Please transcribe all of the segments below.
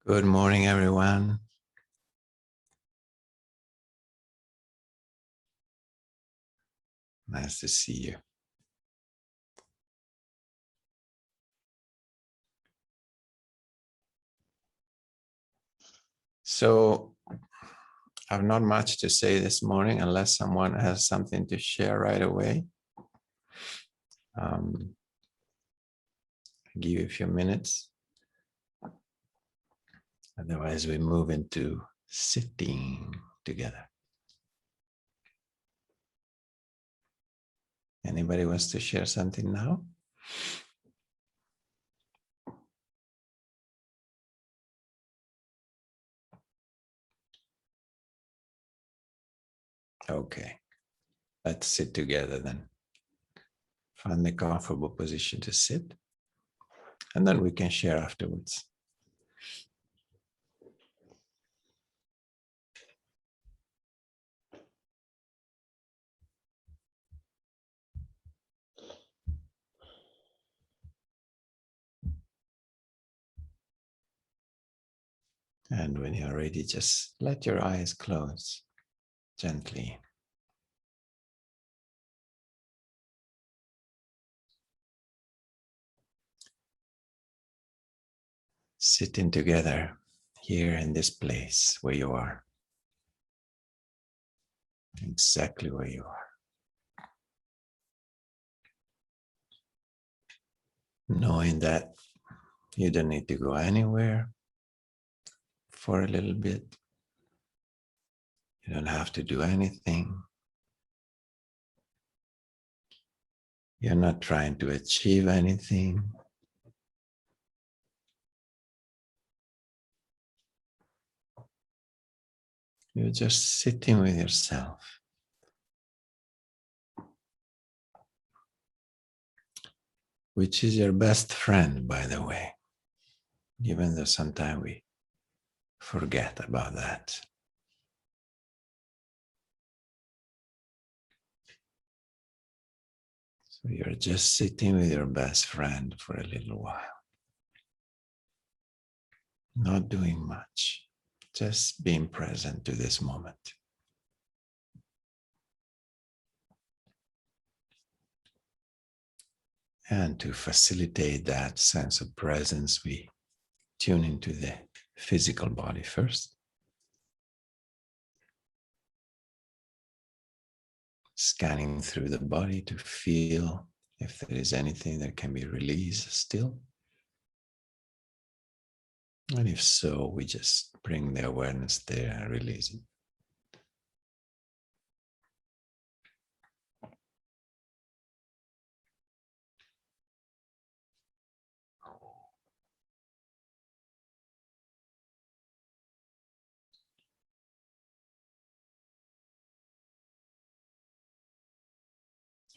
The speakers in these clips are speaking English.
Good morning, everyone. Nice to see you. So, I have not much to say this morning unless someone has something to share right away. I'll give you a few minutes. Otherwise, we move into sitting together. Anybody wants to share something now? Okay, let's sit together then. Find a comfortable position to sit, and then we can share afterwards. And when you're ready, just let your eyes close gently. Sitting together here in this place where you are. Exactly where you are. Knowing that you don't need to go anywhere for a little bit. You don't have to do anything. You're not trying to achieve anything. You're just sitting with yourself. Which is your best friend, by the way. Even though sometimes we forget about that. So you're just sitting with your best friend for a little while. Not doing much. Just being present to this moment. And to facilitate that sense of presence, we tune into the physical body first. Scanning through the body to feel if there is anything that can be released still. And if so, we just bring the awareness there and release it.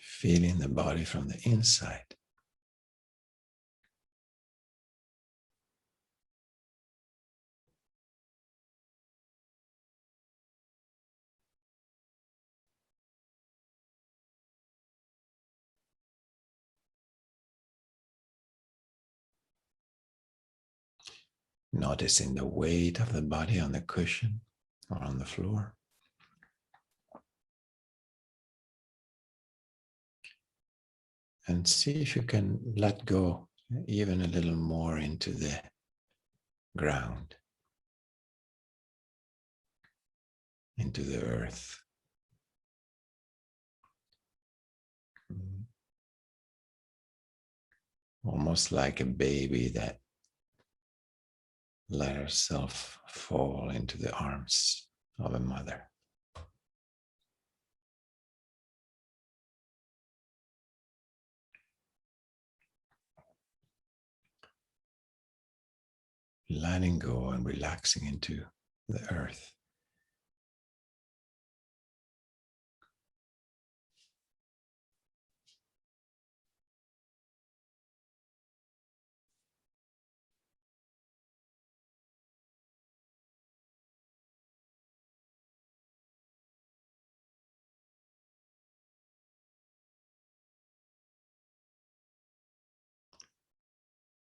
Feeling the body from the inside. Noticing the weight of the body on the cushion or on the floor. And see if you can let go even a little more into the ground, into the earth. Almost like a baby that let herself fall into the arms of a mother. Letting go and relaxing into the earth.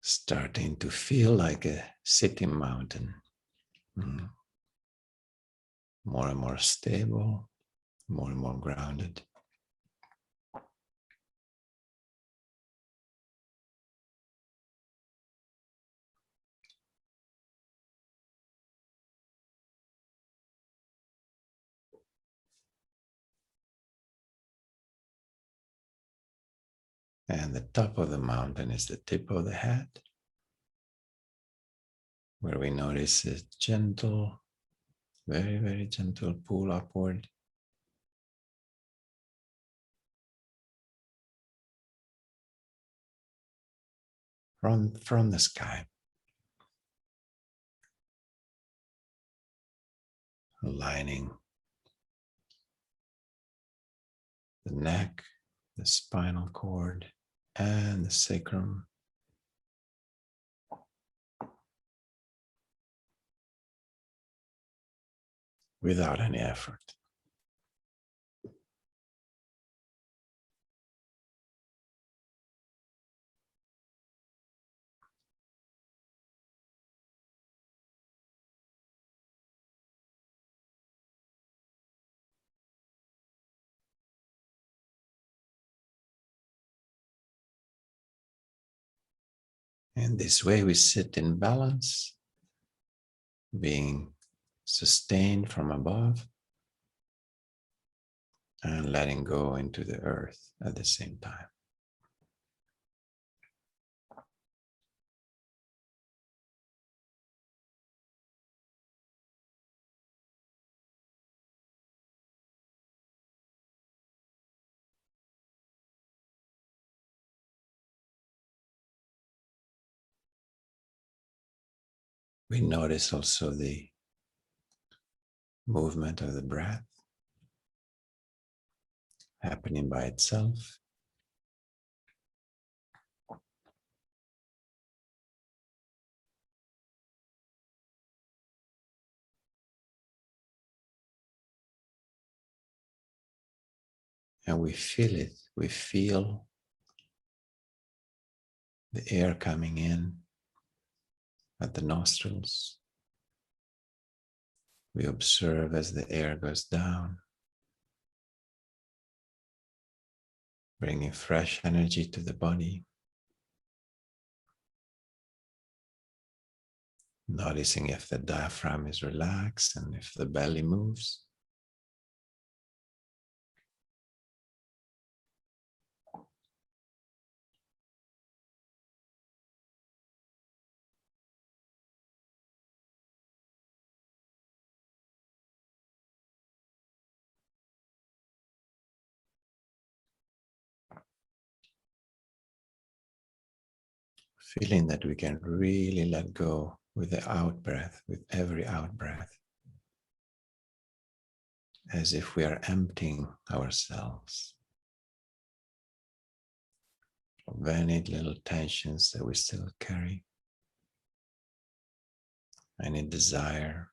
starting to feel like a sitting mountain. More and more stable, more and more grounded. And the top of the mountain is the tip of the head, where we notice a gentle, very, very gentle pull upward. From the sky, aligning the neck, the spinal cord, and the sacrum. Without any effort. And this way we sit in balance, being sustained from above and letting go into the earth at the same time. We notice also the movement of the breath happening by itself. And we feel it. We feel the air coming in at the nostrils. We observe as the air goes down, bringing fresh energy to the body. Noticing if the diaphragm is relaxed and if the belly moves. Feeling that we can really let go with the out breath, with every out breath, as if we are emptying ourselves of any little tensions that we still carry, any desire,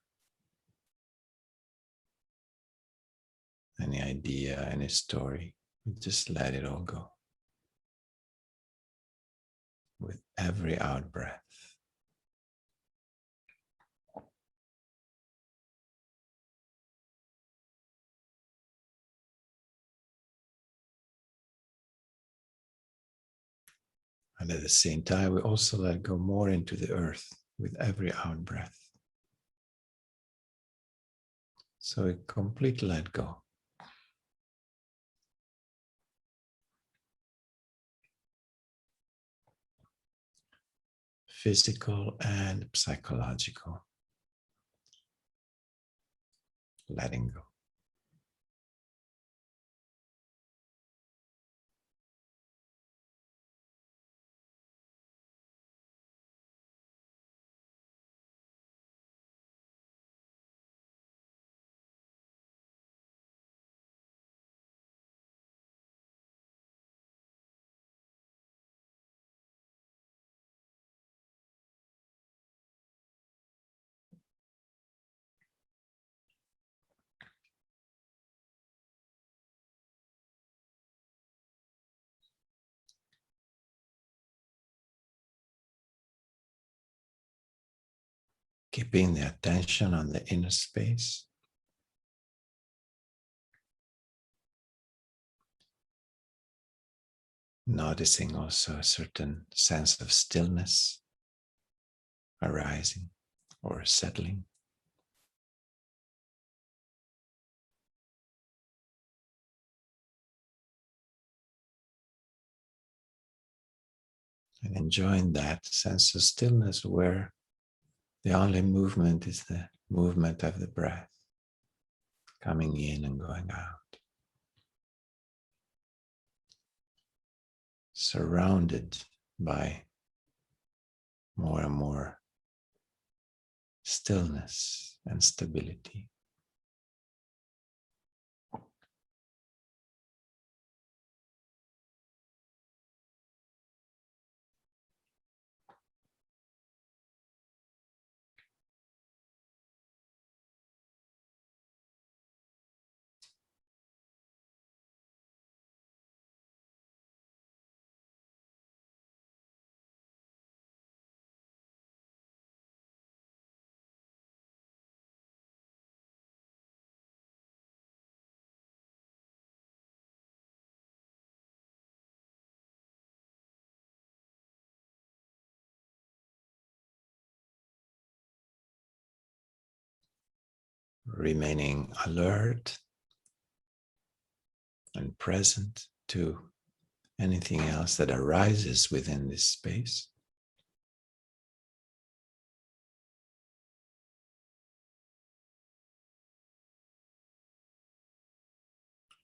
any idea, any story. We just let it all go with every out breath. And at the same time, we also let go more into the earth with every out breath. So a complete let go. Physical and psychological. Letting go. keeping the attention on the inner space. Noticing also a certain sense of stillness arising or settling. And enjoying that sense of stillness where the only movement is the movement of the breath, coming in and going out. Surrounded by more and more stillness and stability. Remaining alert and present to anything else that arises within this space.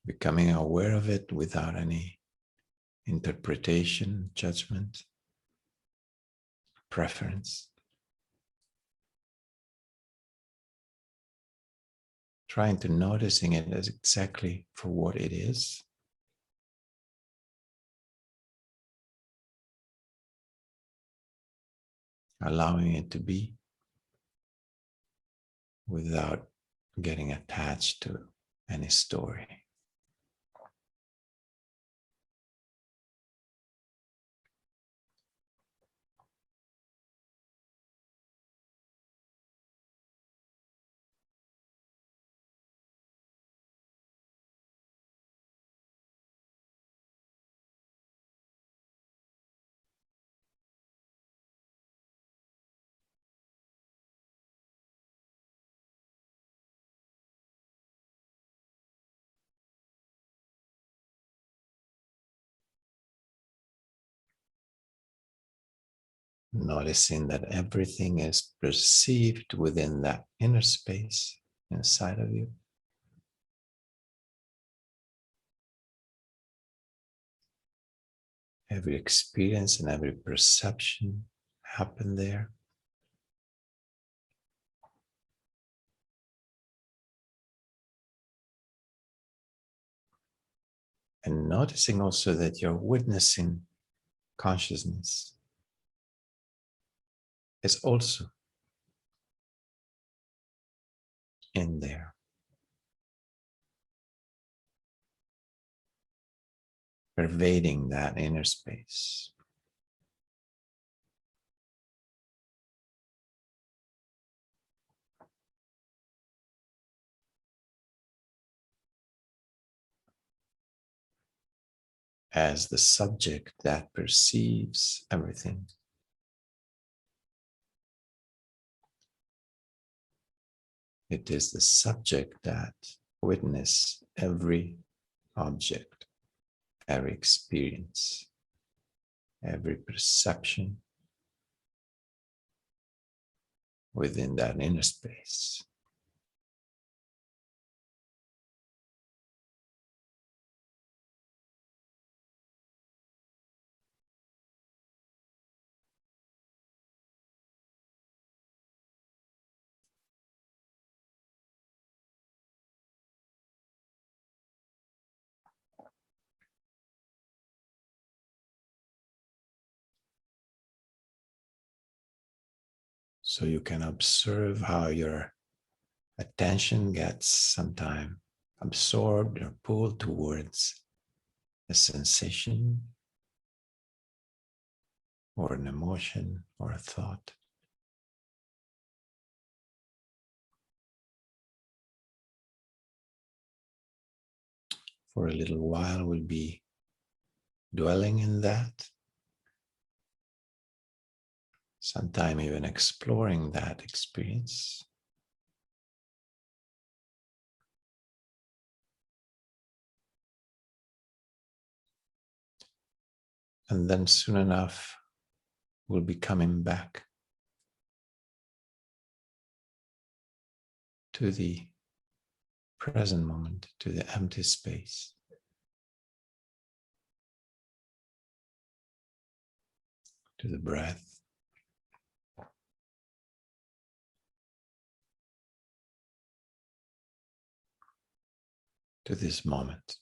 Becoming aware of it without any interpretation, judgment, preference. Trying to noticing it as exactly for what it is. Allowing it to be without getting attached to any story. Noticing that everything is perceived within that inner space inside of you. Every experience and every perception happen there. And noticing also that you're witnessing consciousness is also in there. Pervading that inner space. As the subject that perceives everything. It is the subject that witnesses every object, every experience, every perception within that inner space. So you can observe how your attention gets sometimes absorbed or pulled towards a sensation or an emotion or a thought. for a little while we'll be dwelling in that, sometime even exploring that experience. And then soon enough, we'll be coming back to the present moment, to the empty space, to the breath, to this moment.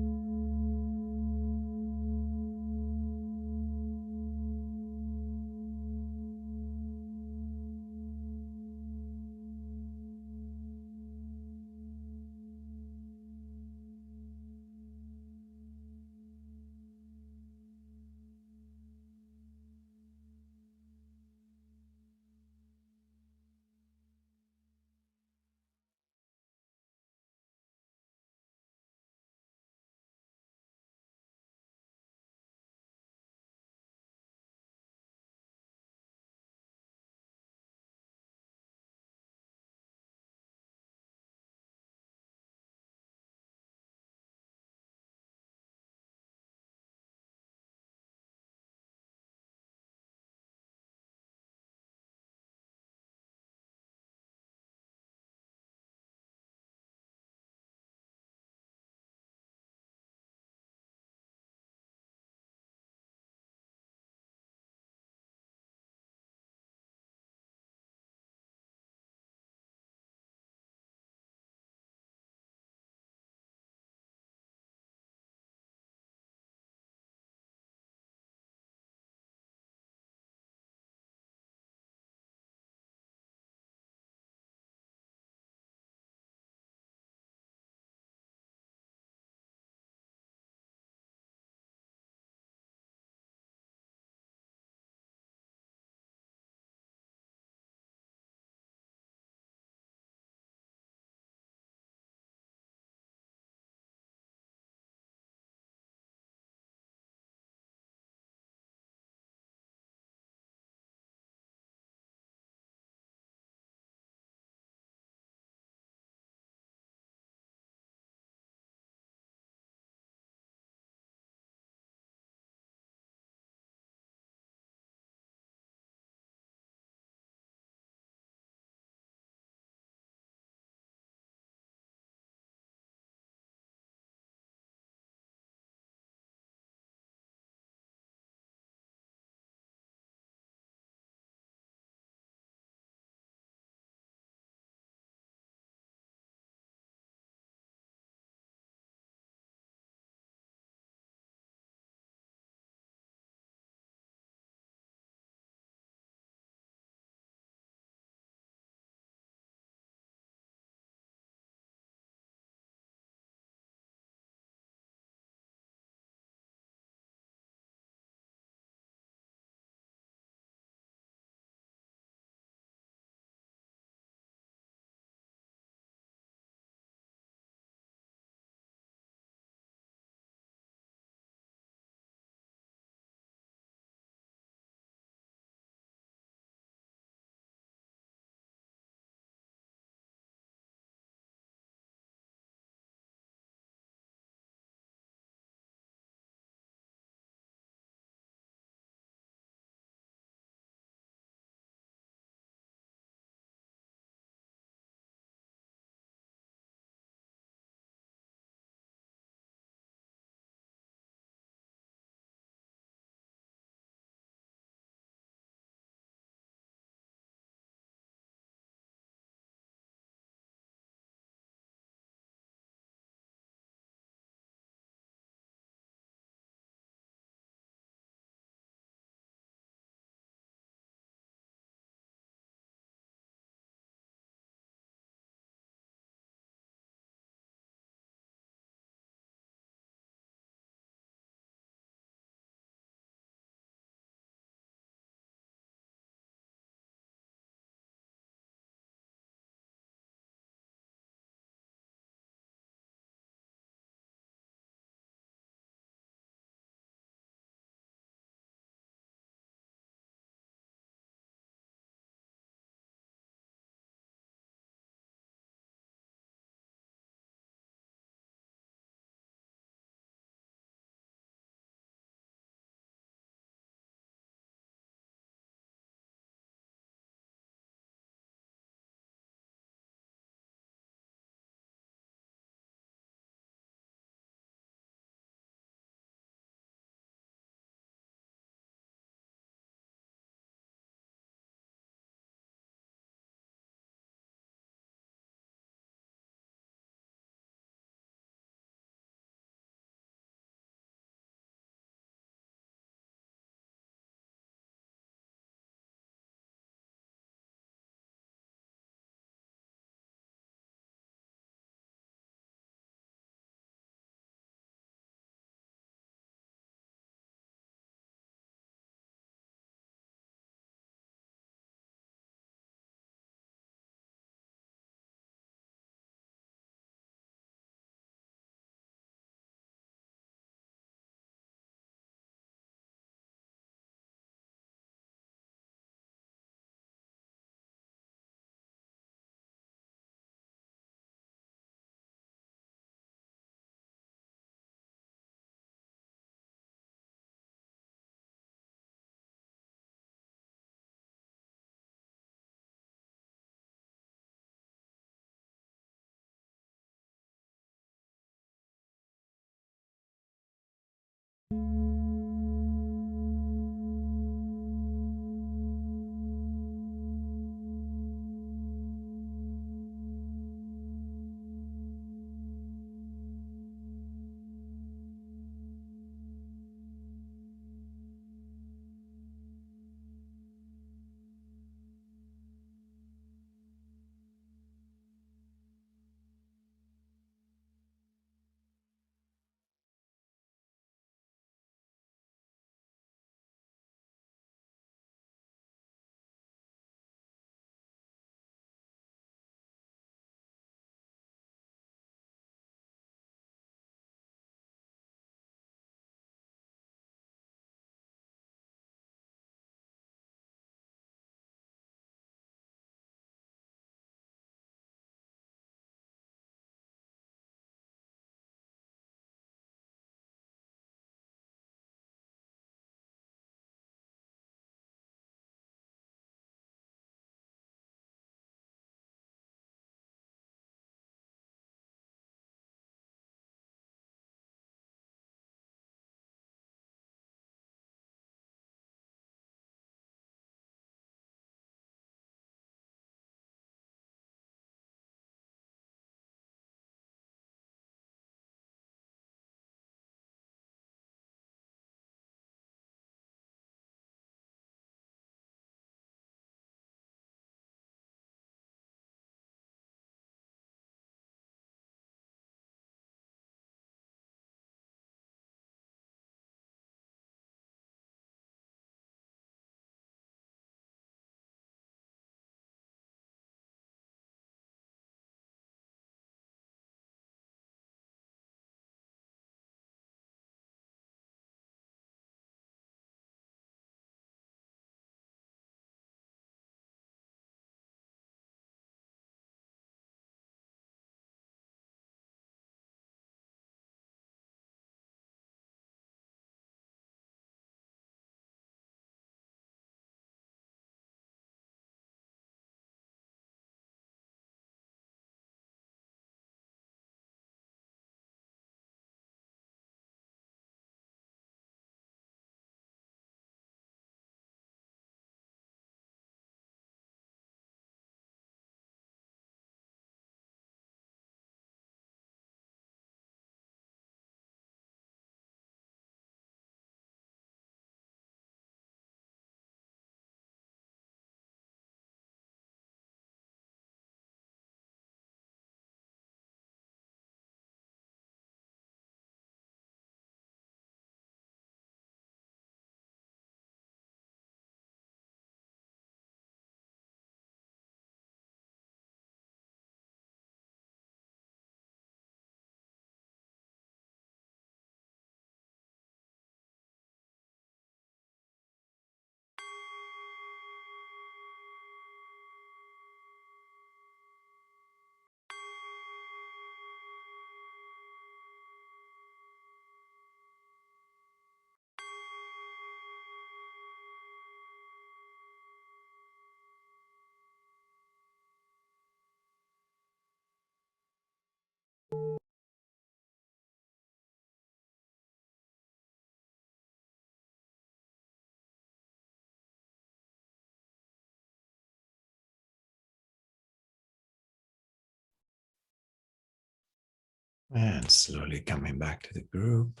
And slowly coming back to the group.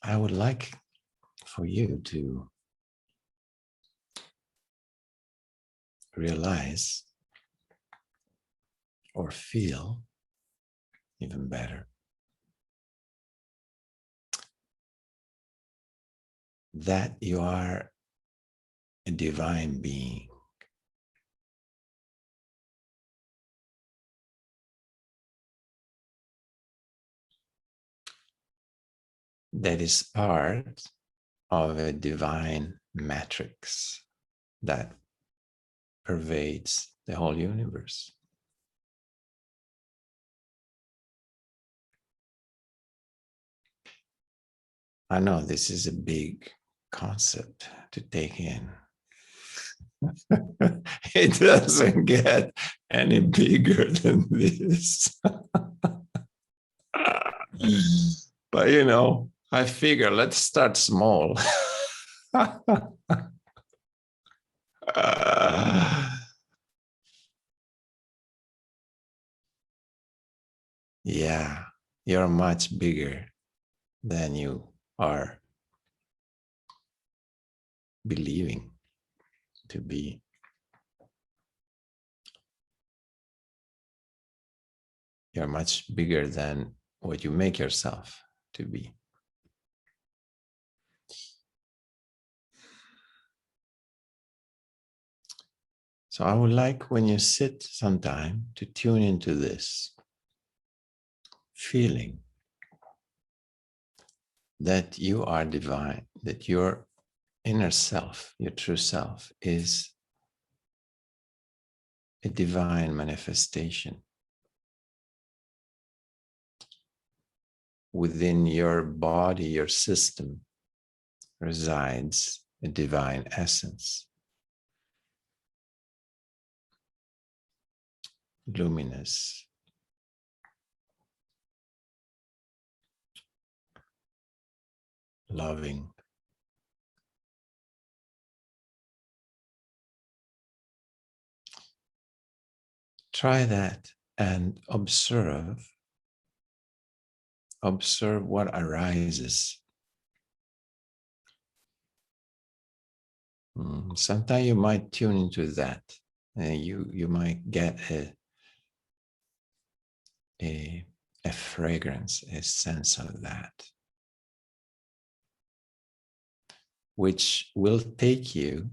I would like for you to realize or feel even better that you are a divine being. That is part of a divine matrix that pervades the whole universe. I know this is a big concept to take in. It doesn't get any bigger than this. But you know, I figure let's start small. Yeah, you're much bigger than you are believing to be. You're much bigger than what you make yourself to be. So I would like when you sit sometime to tune into this feeling that you are divine, that your inner self, your true self, is a divine manifestation. Within your body, your system, resides a divine essence, luminous, loving. Try that and observe what arises. Sometimes you might tune into that, and you might get a fragrance, a sense of that, which will take you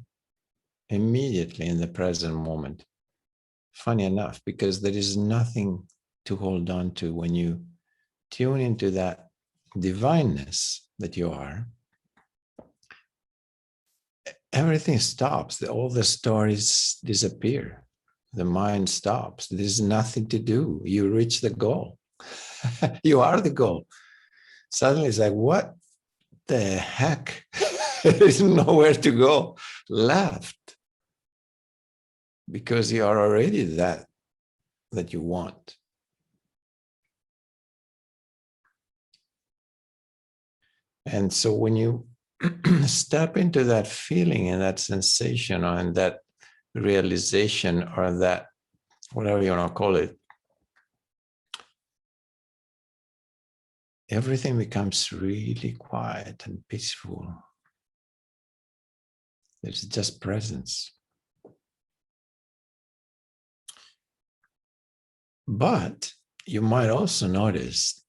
immediately in the present moment. Funny enough, because there is nothing to hold on to when you tune into that divineness that you are. Everything stops. All the stories disappear. The mind stops. There's nothing to do. You reach the goal. You are the goal. Suddenly it's like, what the heck? There's nowhere to go left, because you are already that you want. And so when you step into that feeling and that sensation and that realization, or that, whatever you want to call it, everything becomes really quiet and peaceful. There's just presence. But you might also notice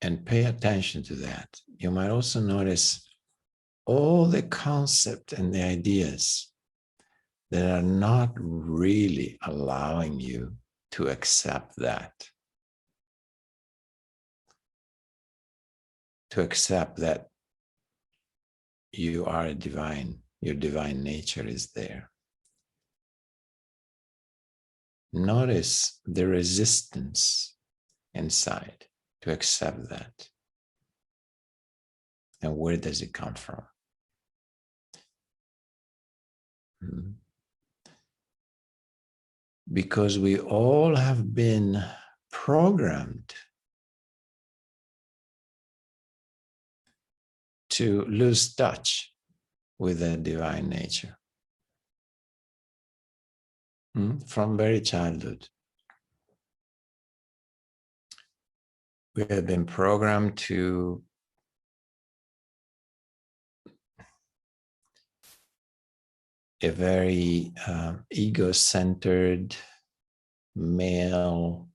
and pay attention to that. You might also notice all the concepts and the ideas that are not really allowing you to accept that. To accept that you are a divine, your divine nature is there. Notice the resistance inside to accept that. And where does it come from? because we all have been programmed to lose touch with the divine nature from very childhood. We have been programmed to a very ego-centered male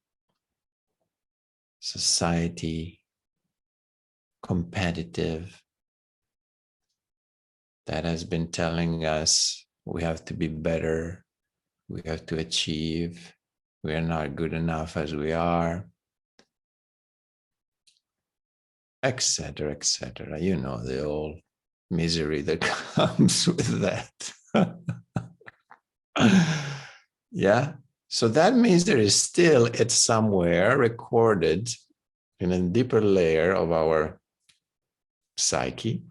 society, competitive, that has been telling us we have to be better, we have to achieve, we are not good enough as we are, etc., etc. You know, the old misery that comes with that. Yeah. So that misery is still, it's somewhere recorded in a deeper layer of our psyche.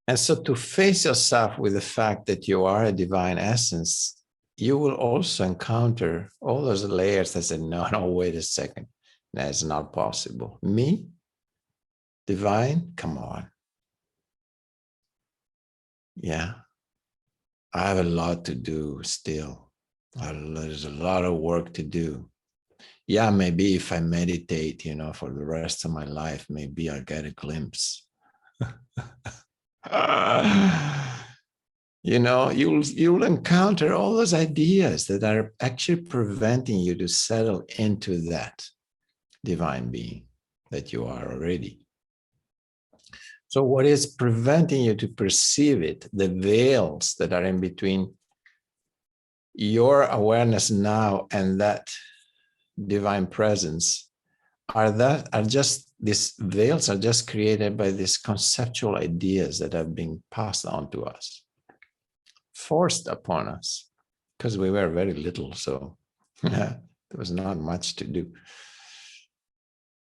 And so to face yourself with the fact that you are a divine essence, you will also encounter all those layers that say, no, wait a second. That's not possible. Me? Divine? Come on. Yeah. I have a lot to do still. There's a lot of work to do. Yeah, maybe if I meditate, for the rest of my life, maybe I'll get a glimpse. You'll encounter all those ideas that are actually preventing you to settle into that divine being that you are already. So what is preventing you to perceive it, the veils that are in between your awareness now and that divine presence, these veils are just created by these conceptual ideas that have been passed on to us, forced upon us, because we were very little, so there was not much to do.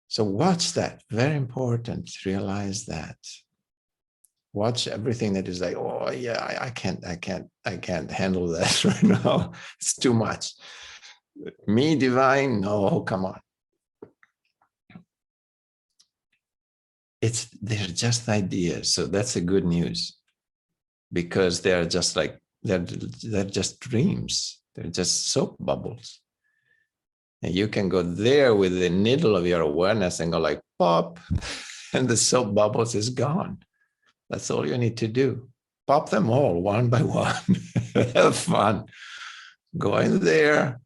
So watch that, very important, realize that. Watch everything that is like, oh yeah, I can't handle that right now. It's too much. Me, divine, no, come on. They're just ideas. So that's the good news, because they're just like, they're just dreams. They're just soap bubbles. And you can go there with the needle of your awareness and go like, pop, and the soap bubbles is gone. That's all you need to do. Pop them all one by one. Have fun. Go in there.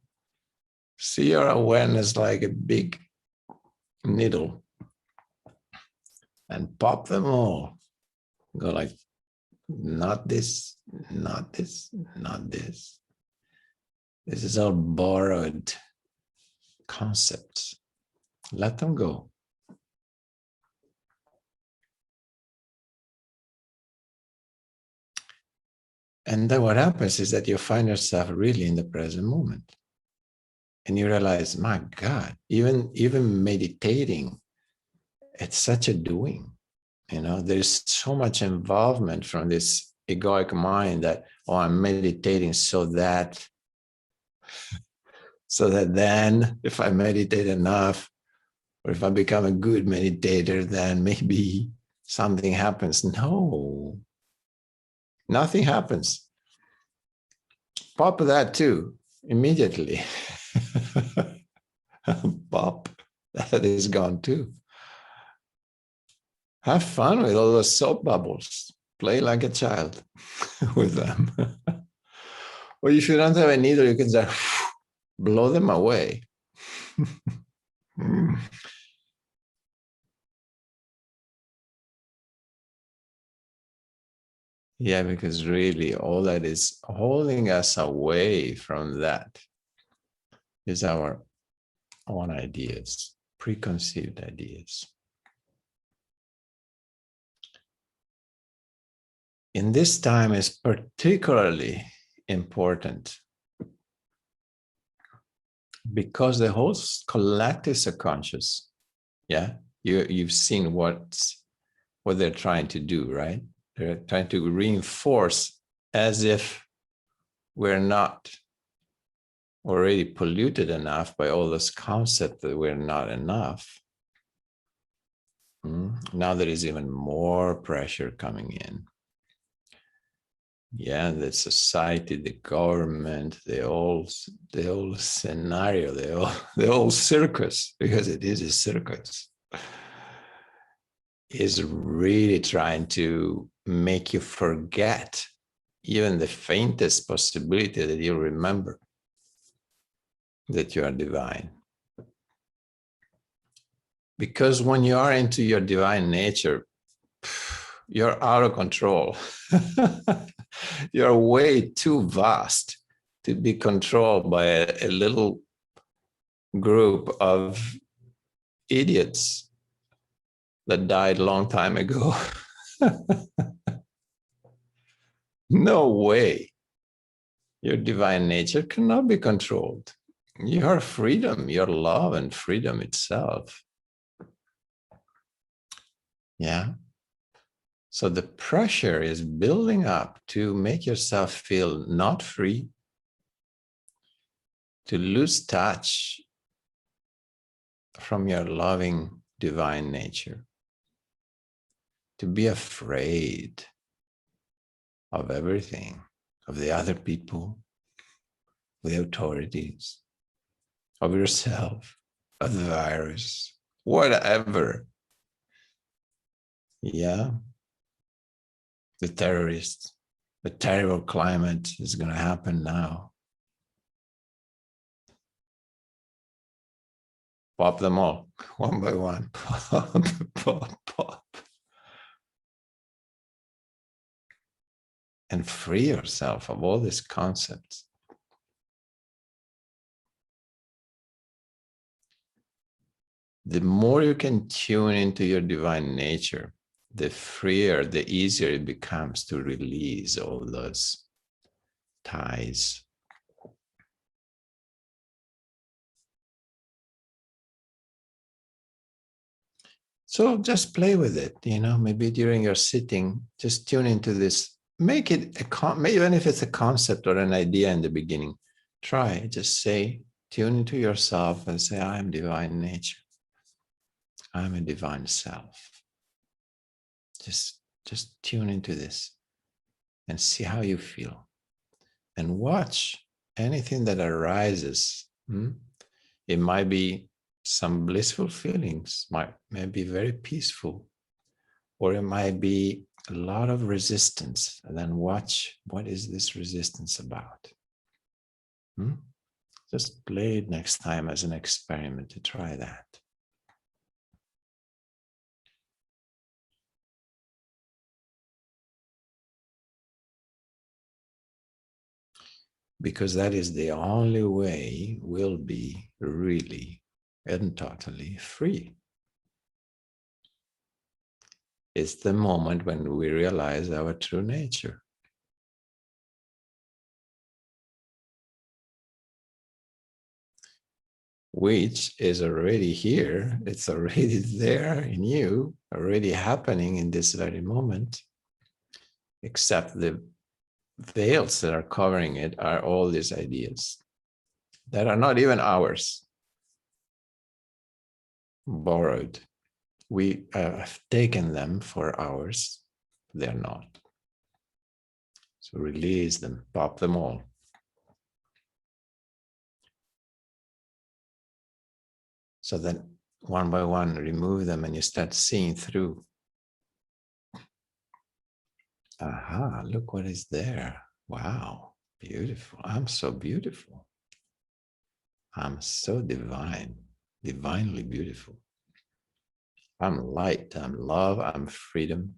See your awareness like a big needle and pop them all. Go like, not this, not this, not this. This is all borrowed concepts. Let them go. And then what happens is that you find yourself really in the present moment. And you realize, my God, even meditating, it's such a doing. There's so much involvement from this egoic mind that, oh, I'm meditating so that then if I meditate enough, or if I become a good meditator, then maybe something happens. No, nothing happens. Pop that too, immediately. Pop, that is gone too. Have fun with all those soap bubbles. Play like a child with them. Or if you don't have a needle, you can just blow them away. Yeah, because really all that is holding us away from that is our own ideas, preconceived ideas. In this time is particularly important because the whole collective subconscious, yeah, you've seen what they're trying to do, right? They're trying to reinforce as if we're not already polluted enough by all those concepts that we're not enough. Now there is even more pressure coming in. Yeah, the society, the government, the whole scenario, the whole circus, because it is a circus, is really trying to make you forget even the faintest possibility that you remember that you are divine. Because when you are into your divine nature, you're out of control. You're way too vast to be controlled by a little group of idiots that died a long time ago. No way. Your divine nature cannot be controlled. Your freedom, your love and freedom itself. Yeah. So the pressure is building up to make yourself feel not free, to lose touch from your loving divine nature, to be afraid of everything, of the other people, the authorities, of yourself, of the virus, whatever. Yeah. The terrorists, the terrible climate is going to happen now. Pop them all, one by one. Pop, pop, pop. And free yourself of all these concepts. The more you can tune into your divine nature, the freer, the easier it becomes to release all those ties. So just play with it, maybe during your sitting, just tune into this. Make it, even if it's a concept or an idea in the beginning, try, just say, tune into yourself and say, I am divine nature. I'm a divine self. Just tune into this and see how you feel. And watch anything that arises. It might be some blissful feelings, may be very peaceful, or it might be a lot of resistance. And then watch, what is this resistance about? Just play it next time as an experiment to try that. Because that is the only way we'll be really and totally free. It's the moment when we realize our true nature. Which is already here. It's already there in you, already happening in this very moment. Except the veils that are covering it are all these ideas that are not even ours, borrowed. We have taken them for ours. They're not. So release them, pop them all. So then one by one, remove them and you start seeing through. Aha, look what is there. Wow, beautiful. I'm so beautiful. I'm so divine, divinely beautiful. I'm light, I'm love, I'm freedom.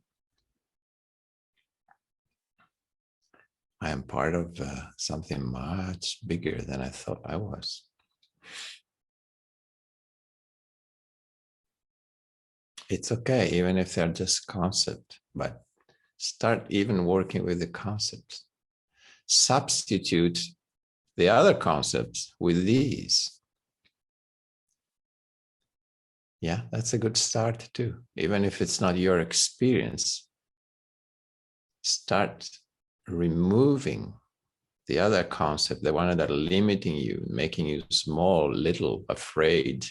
I am part of something much bigger than I thought I was. It's okay, even if they're just concepts, but start even working with the concepts. Substitute the other concepts with these. Yeah, that's a good start too. Even if it's not your experience, start removing the other concept, the one that are limiting you, making you small, little, afraid,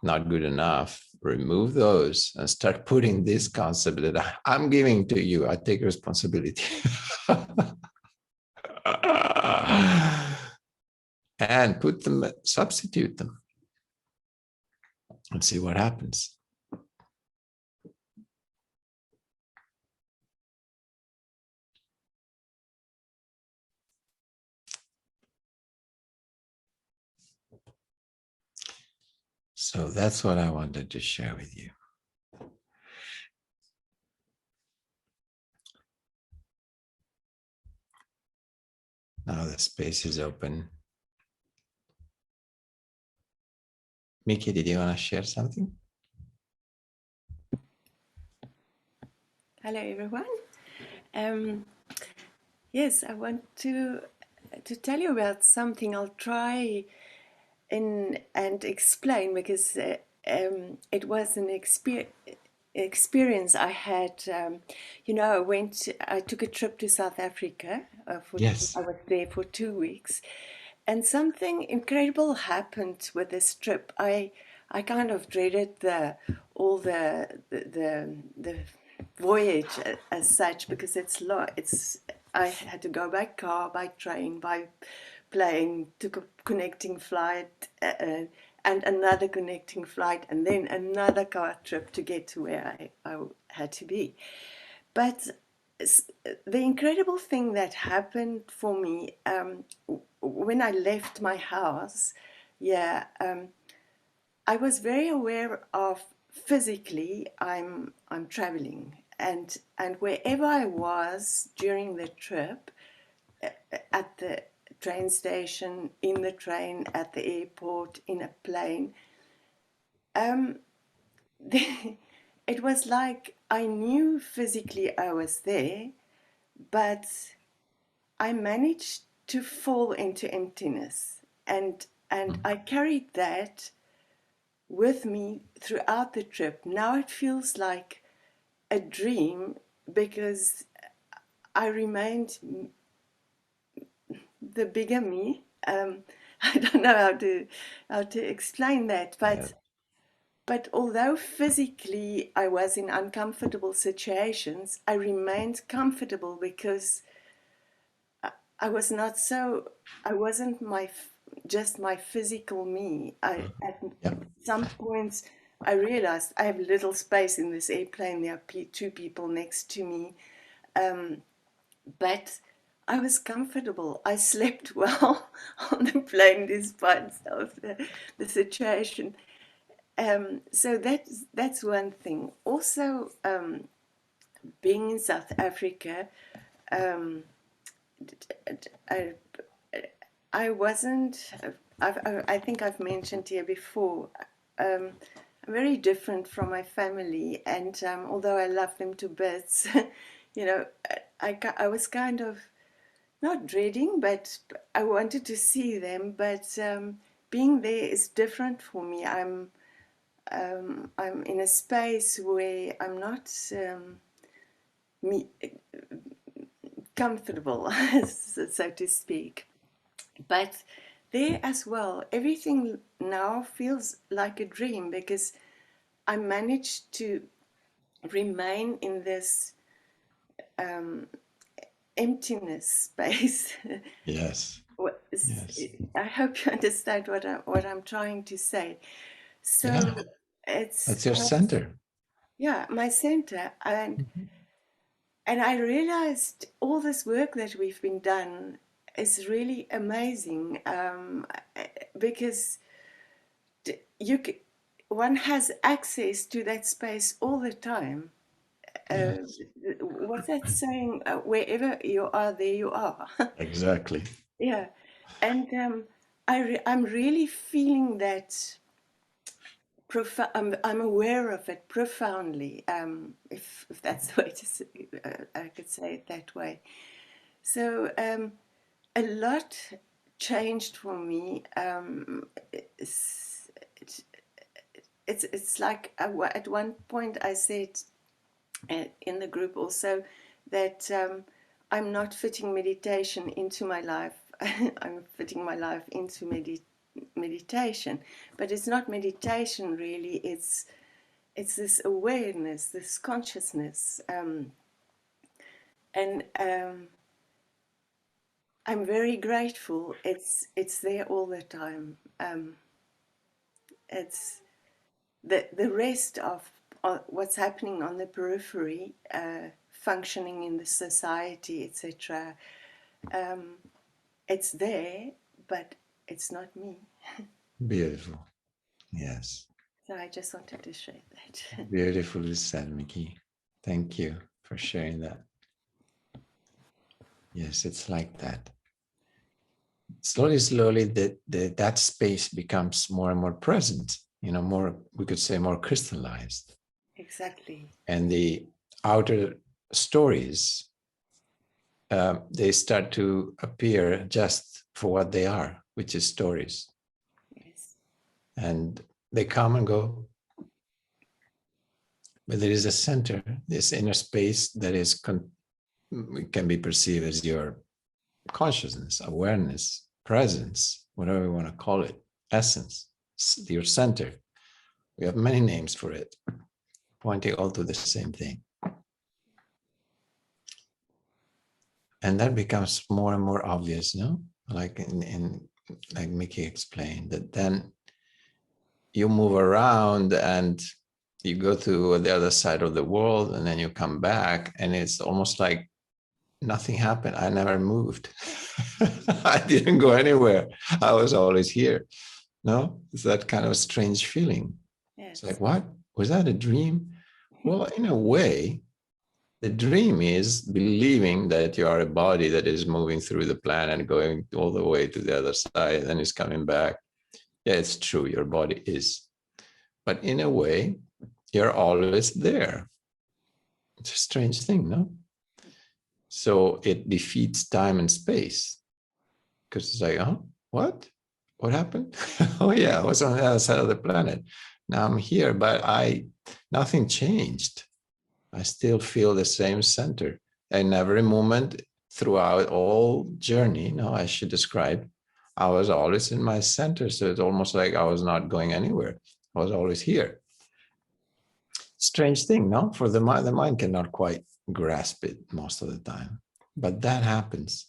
not good enough, remove those and start putting this concept that I'm giving to you. I take responsibility. And put them, substitute them, and see what happens. So that's what I wanted to share with you. Now the space is open. Mickey, did you want to share something? Hello, everyone. Yes, I want to tell you about something. I'll try and explain because it was an experience I had. I took a trip to South Africa. Yes. I was there for 2 weeks, and something incredible happened with this trip. I kind of dreaded all the voyage as such because I had to go by car, by train, by plane, took a connecting flight, and another connecting flight, and then another car trip to get to where I had to be. But the incredible thing that happened for me when I left my house, yeah, I was very aware of physically I'm traveling, and wherever I was during the trip, at the train station, in the train, at the airport, in a plane, um, it was like I knew physically I was there, but I managed to fall into emptiness, and I carried that with me throughout the trip. Now it feels like a dream because I remained the bigger me. I don't know how to explain that, Yeah. but although physically I was in uncomfortable situations, I remained comfortable because I was not so. I wasn't just my physical me. At Yeah. some points I realized I have little space in this airplane. There are two people next to me, but I was comfortable. I slept well on the plane despite of the situation. So that's one thing. Also, being in South Africa, um, I, I wasn't. I think I've mentioned here before. Um, I'm very different from my family, and although I love them to bits, you know, I was kind of not dreading, but I wanted to see them. But being there is different for me. I'm in a space where I'm not me comfortable, so to speak. But there as well, everything now feels like a dream because I managed to remain in this emptiness space. Yes. Yes. I hope you understand what I'm trying to say. Yeah. So it's That's your center. yeah, my center, Mhm. and I realized all this work that we've been done is really amazing because you c- one has access to that space all the time. Uh, Yes. what's that saying? Wherever you are, there you are. Exactly. Yeah, and I'm really feeling that. I'm aware of it profoundly, if that's the way to say, I could say it that way. So a lot changed for me. It's, it's like at one point I said in the group also that I'm not fitting meditation into my life. I'm fitting my life into meditation, but it's not meditation really. It's this awareness, this consciousness, and I'm very grateful. It's there all the time. It's the rest of what's happening on the periphery, functioning in the society, etc. It's there, but it's not me. Beautiful. Yes. So I just wanted to share that. Beautifully said, Mickey. Thank you for sharing that. Yes, it's like that. Slowly, slowly, that space becomes more and more present, more, we could say, more crystallized. Exactly. And the outer stories, they start to appear just for what they are, which is stories. Yes. And they come and go. But there is a center, this inner space that is can be perceived as your consciousness, awareness, presence, whatever you want to call it, essence, your center. We have many names for it, pointing all to the same thing. And that becomes more and more obvious, no? Like like Mickey explained, that then you move around and you go to the other side of the world, and then you come back, and it's almost like nothing happened. I never moved. I didn't go anywhere. I was always here. No, it's that kind of strange feeling. Yes. It's like, what? Was that a dream? Well, in a way, the dream is believing that you are a body that is moving through the planet, going all the way to the other side, and is coming back. Yeah, it's true. Your body is. But in a way, you're always there. It's a strange thing, no? So it defeats time and space, because it's like, oh, what? What happened? Oh yeah, I was on the other side of the planet. Now I'm here, but nothing changed. I still feel the same center. And every moment throughout all journey, no, I should describe, I was always in my center. So it's almost like I was not going anywhere. I was always here. Strange thing, no? For the mind cannot quite grasp it most of the time. But that happens.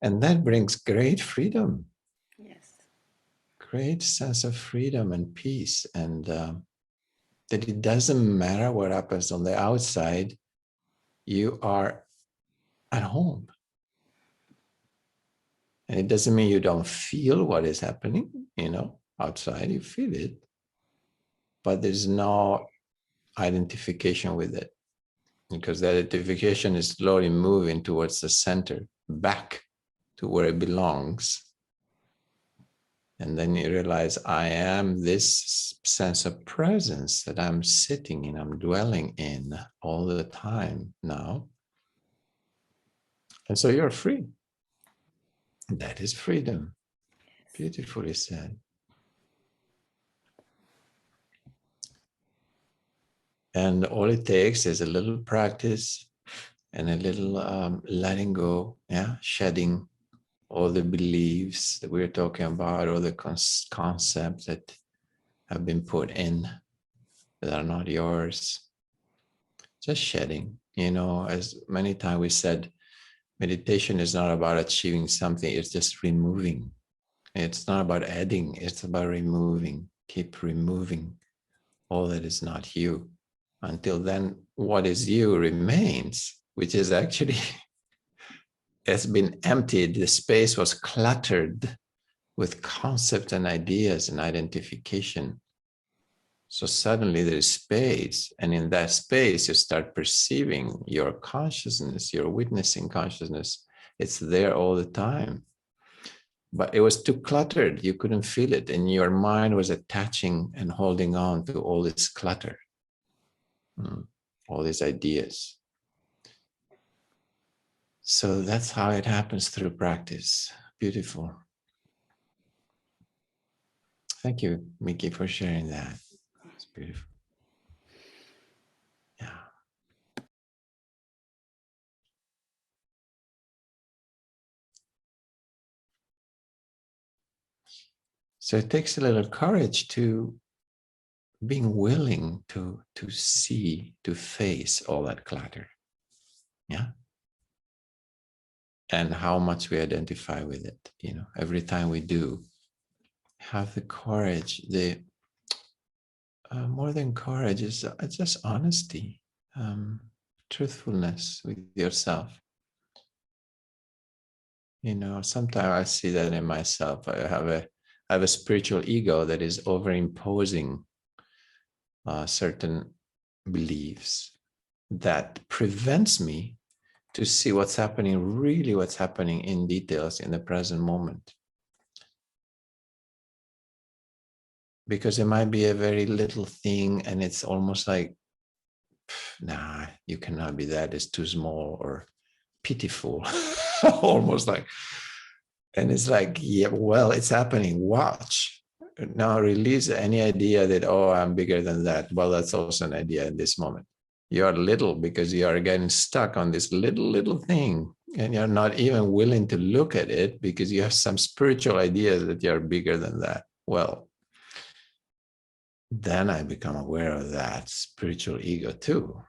And that brings great freedom. Yes. Great sense of freedom and peace. And that it doesn't matter what happens on the outside, you are at home. And it doesn't mean you don't feel what is happening, outside, you feel it, but there's no identification with it, because the identification is slowly moving towards the center, back to where it belongs. And then you realize, I am this sense of presence that I'm sitting in, I'm dwelling in all the time now. And so you're free. That is freedom. Beautifully said. And all it takes is a little practice and a little letting go, shedding all the beliefs that we're talking about, all the concepts that have been put in that are not yours. Just shedding, as many times we said, meditation is not about achieving something, it's just removing. It's not about adding, it's about removing. Keep removing all that is not you. Until then, what is you remains, which is actually has been emptied. The space was cluttered with concepts and ideas and identification. So suddenly there is space, and in that space you start perceiving your consciousness, your witnessing consciousness. It's there all the time. But it was too cluttered, you couldn't feel it, and your mind was attaching and holding on to all this clutter, all these ideas. So that's how it happens through practice. Beautiful. Thank you, Mickey, for sharing that. It's beautiful. Yeah. So it takes a little courage to being willing to see, to face all that clutter. Yeah. And how much we identify with it, you know, every time we do, have the courage, the more than courage is just honesty, truthfulness with yourself. You know, sometimes I see that in myself. I have a spiritual ego that is overimposing certain beliefs that prevents me to see what's happening, really what's happening in details in the present moment. Because it might be a very little thing and it's almost like, nah, you cannot be that, it's too small or pitiful, almost like. And it's like, yeah, well, it's happening, watch. Now release any idea that, oh, I'm bigger than that. Well, that's also an idea in this moment. You are little because you are getting stuck on this little thing. And you're not even willing to look at it because you have some spiritual ideas that you're bigger than that. Well, then I become aware of that spiritual ego too.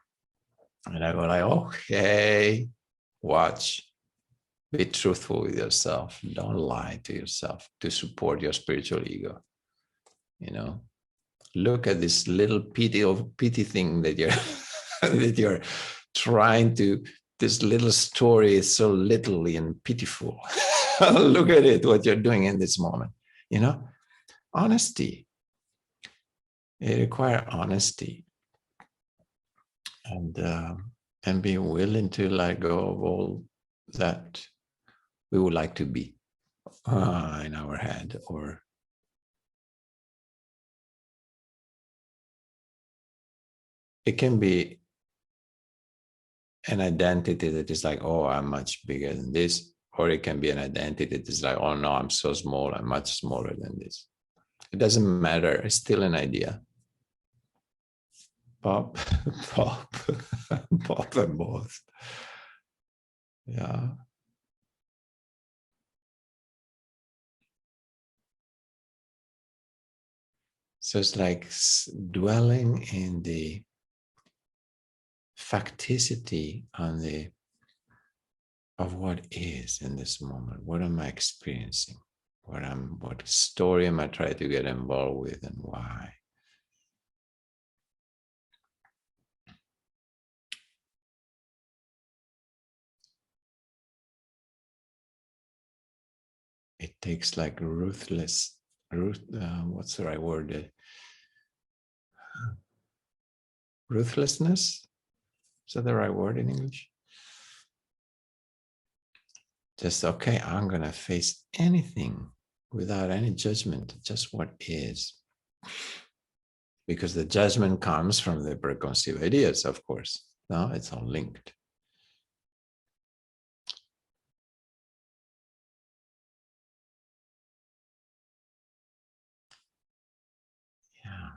And I go like, okay, watch. Be truthful with yourself. Don't lie to yourself to support your spiritual ego. You know, look at this little pity thing that you're that you're trying to. This little story is so little and pitiful. Look at it, what you're doing in this moment. You know, honesty. It requires honesty and be willing to let go of all that we would like to be in our head, or it can be an identity that is like, oh, I'm much bigger than this, or it can be an identity that is like, oh no, I'm so small, I'm much smaller than this. It doesn't matter, it's still an idea. Pop, pop, pop and both. Yeah. So it's like dwelling in the facticity on the of what is in this moment. What am I experiencing? What story am I trying to get involved with, and why? It takes like what's the right word? Ruthlessness? Is that the right word in English? Just, okay, I'm going to face anything without any judgment, just what is. Because the judgment comes from the preconceived ideas, of course. No, it's all linked. Yeah.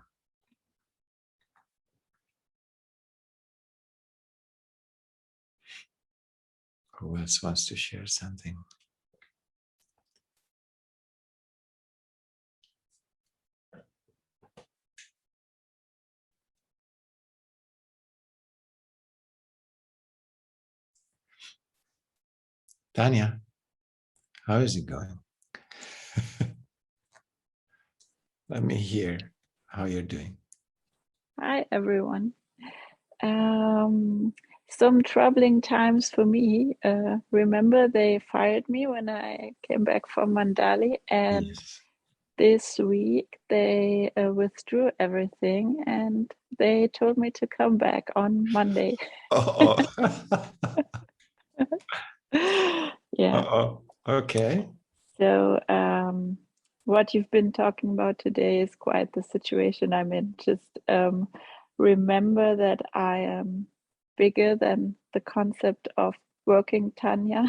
Who else wants to share something? Tanya, how is it going? Let me hear how you're doing. Hi, everyone. Some troubling times for me. Remember, they fired me when I came back from Mandali, and Yes. this week they withdrew everything and they told me to come back on Monday. Oh. Yeah. Uh-oh. Okay. So, what you've been talking about today is quite the situation I'm in. Just remember that I am bigger than the concept of working Tanya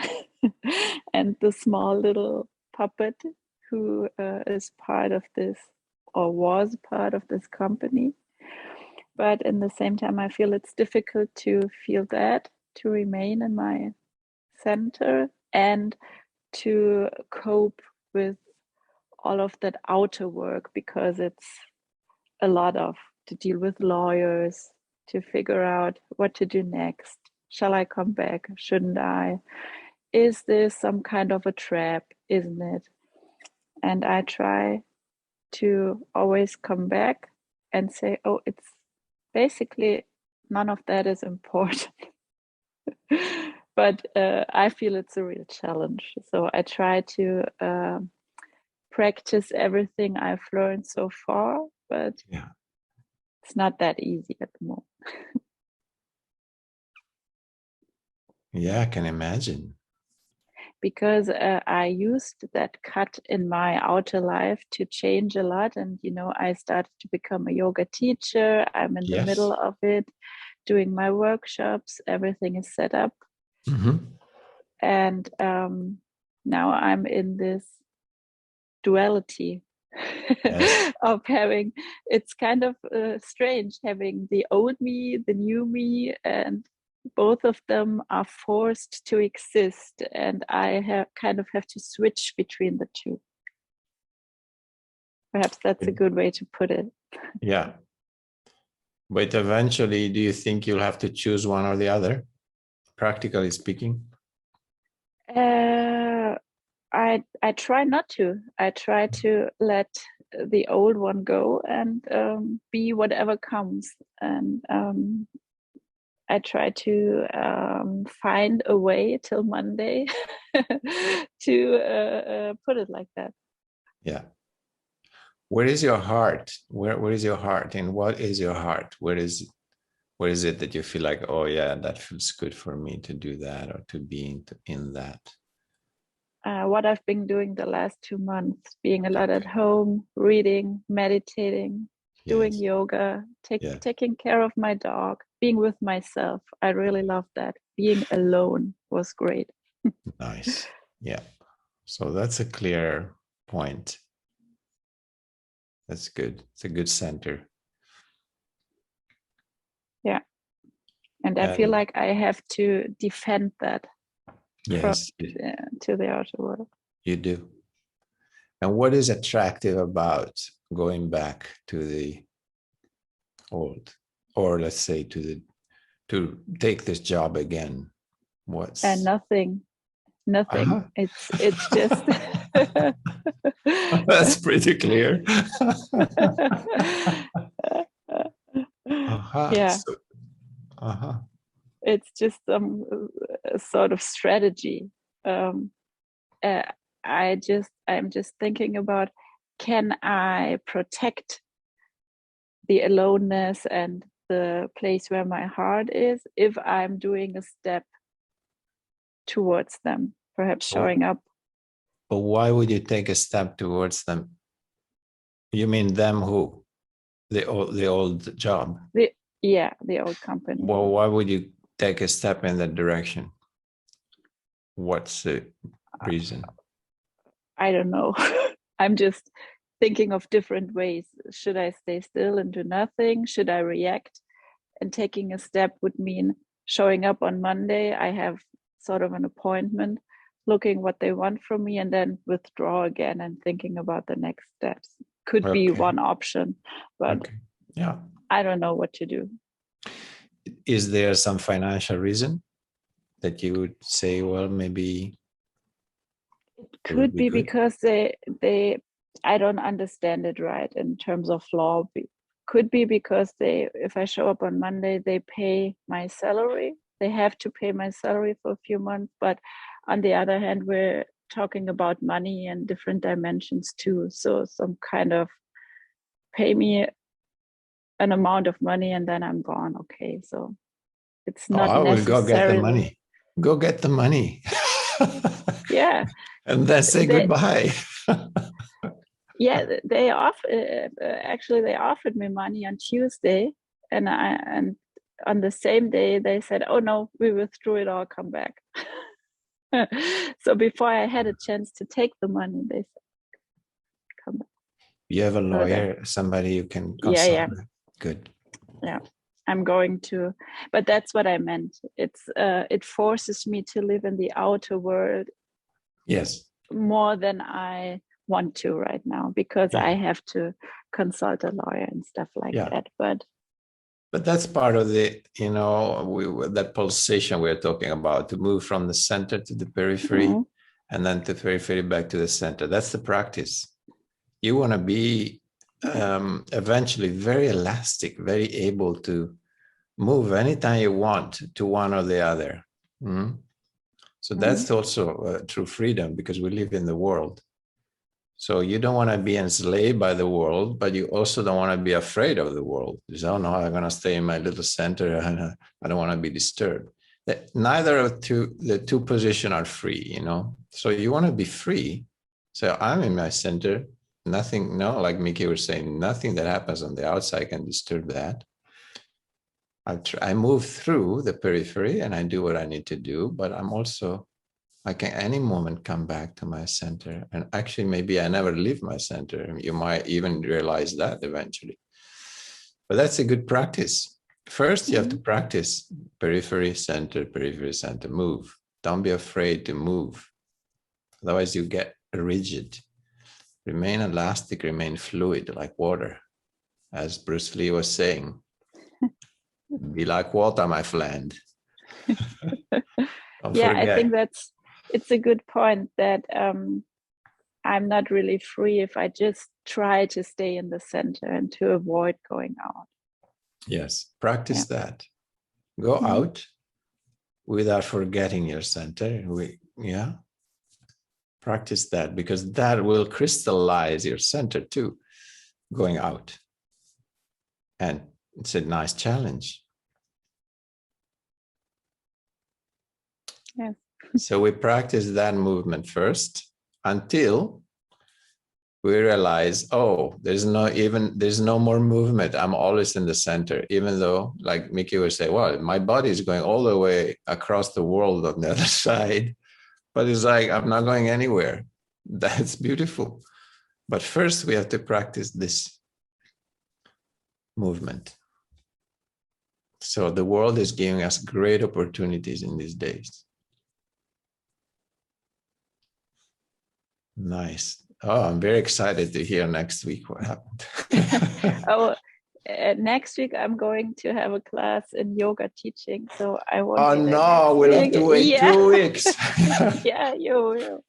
and the small little puppet who is part of this or was part of this company. But in the same time, I feel it's difficult to feel that, to remain in my center and to cope with all of that outer work, because it's a lot of to deal with lawyers, to figure out what to do next. Shall I come back? Shouldn't I? Is this some kind of a trap? Isn't it? And I try to always come back and say, oh, it's basically none of that is important. But I feel it's a real challenge. So I try to practice everything I've learned so far, but it's not that easy at the moment. Yeah, I can imagine. Because I used that cut in my outer life to change a lot. And, I started to become a yoga teacher. I'm in the middle of it, doing my workshops. Everything is set up. Mm-hmm. And now I'm in this duality of having, it's kind of strange having the old me, the new me, and both of them are forced to exist, and I kind of have to switch between the two. Perhaps that's a good way to put it. Yeah. But eventually, do you think you'll have to choose one or the other, practically speaking? I try not to. I try to let the old one go and be whatever comes. And I try to find a way till Monday to put it like that. Yeah. Where is your heart? Where is your heart? And what is your heart? Where is it that you feel like, oh yeah, that feels good for me to do that or to be in that? What I've been doing the last 2 months, being a lot at home, reading, meditating, doing yoga, taking care of my dog, being with myself. I really love that. Being alone was great. Nice. Yeah. So that's a clear point. That's good. It's a good center. Yeah. And I feel like I have to defend that to the outer world. You do. And what is attractive about going back to the old, or let's say to take this job again? What's nothing. Uh-huh. It's just that's pretty clear. Yeah. So, it's just some sort of strategy. I'm just thinking about, can I protect the aloneness and the place where my heart is if I'm doing a step towards them, perhaps showing up. But why would you take a step towards them? You mean them who? The old job? The old company. Well, why would you take a step in that direction? What's the reason? I don't know. I'm just thinking of different ways. Should I stay still and do nothing? Should I react? And taking a step would mean showing up on Monday. I have sort of an appointment, looking what they want from me, and then withdraw again and thinking about the next steps. Could be one option, but I don't know what to do. Is there some financial reason that you would say, well, maybe it could be because they I don't understand it right in terms of law. Could be because if I show up on Monday, they pay my salary. They have to pay my salary for a few months. But on the other hand, we're talking about money and different dimensions too. So some kind of pay me an amount of money and then I'm gone. Okay, so it's not necessarily. Go get the money. Go get the money. Yeah. And then say goodbye. Yeah, they offered me money on Tuesday, and on the same day they said, "Oh no, we withdrew it all. Come back." So before I had a chance to take the money, they said, "Come back." You have a lawyer, somebody you can consult. Yeah. Good. Yeah, I'm going to, but that's what I meant. It forces me to live in the outer world. Yes. More than I want to right now because I have to consult a lawyer and stuff like that. But that's part of the, that pulsation we're talking about, to move from the center to the periphery, and then to periphery back to the center. That's the practice. You want to be eventually very elastic, very able to move anytime you want to one or the other. So that's also true freedom, because we live in the world. So you don't want to be enslaved by the world, but you also don't want to be afraid of the world. You say, oh no, I'm going to stay in my little center and I don't want to be disturbed. Neither of the two positions are free, So you want to be free. So I'm in my center. Nothing, like Mickey was saying, nothing that happens on the outside can disturb that. I move through the periphery and I do what I need to do, but I can any moment come back to my center. And actually, maybe I never leave my center. You might even realize that eventually. But that's a good practice. First, you have to practice periphery, center, move. Don't be afraid to move. Otherwise, you get rigid. Remain elastic, remain fluid like water. As Bruce Lee was saying, be like water, my friend. Don't forget. I think it's a good point that I'm not really free if I just try to stay in the center and to avoid going out. Yes, practice that. Go out without forgetting your center. Practice that, because that will crystallize your center too, going out. And it's a nice challenge. Yes. So we practice that movement first until we realize, there's no more movement. I'm always in the center, even though, like Mickey would say, well, my body is going all the way across the world on the other side, but it's like, I'm not going anywhere. That's beautiful. But first we have to practice this movement. So the world is giving us great opportunities in these days. Nice. Oh, I'm very excited to hear next week what happened. Next week I'm going to have a class in yoga teaching, so I won't. Oh no, we'll have to wait 2 weeks. Yeah, you will.